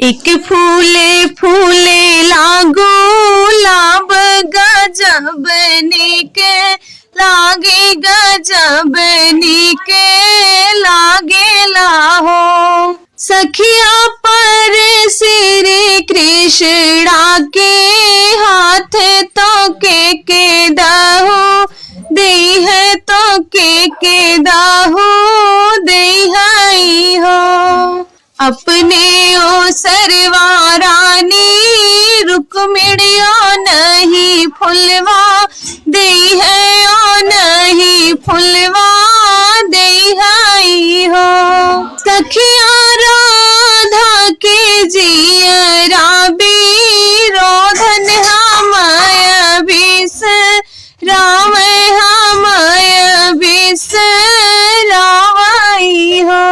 एक फूले फूले लागो लाभ गजब निके लागे गजब निके लागे लाहो। सखिया पर श्री कृष्णा के हाथ तो के दाहो दे है तो के दाहो दे है हो। अपने ओ सरवा रानी रुक्मिणियो नहीं फुलवा दे है ओ नहीं फुलवा दे है हो। सखिया राधा के जियरा भी रोधन हमाय विष राम हमाय विष रावाई हो।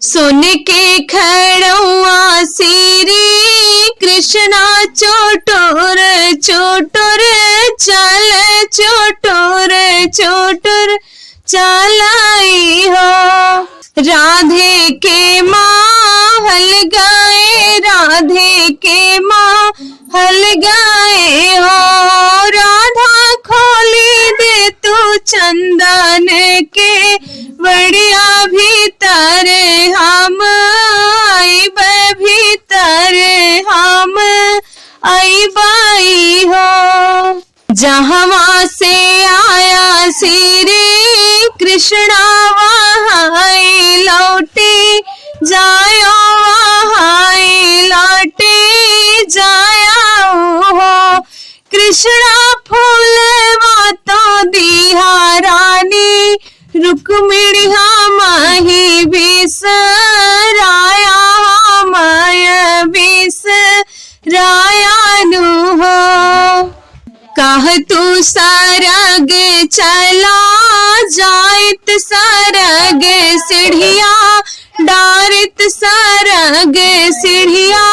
सुन के खड़ुआ श्री कृष्णा चोटोर चोटोर चल चोटोर चोटोर चलाई हो। राधे के माँ हल गए राधे के माँ हल गए हो। राधा खोली दे तू चंदन के बढ़िया भीतर हम आइब भीतर हम आइबाई हो। जहाँ से आया श्री कृष्णा वहाँ लौटे जायो वहाँ लौटे जाया हो। कृष्णा फूलवा तो दिहा रानी रुक्मिणी माही बिसराया माय बिसराया नु हो। कह तू सरग चला जाइत सरग सीढ़िया डारित सरग सीढ़िया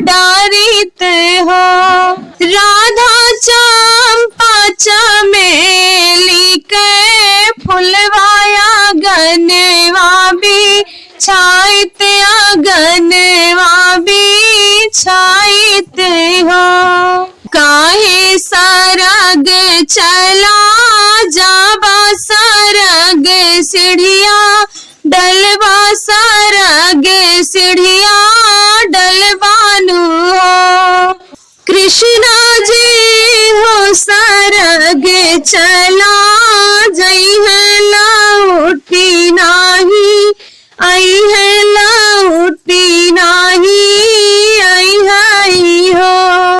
डारित हो। राधा चंपा चमेली के फुलवाया गनवा भी छाइत गनवा भी छाइत हो। काहे सरग चला जाबा सरग सीढ़िया डलवा सरग सीढ़िया डलवानु हो। कृष्णा जी हो सरग चला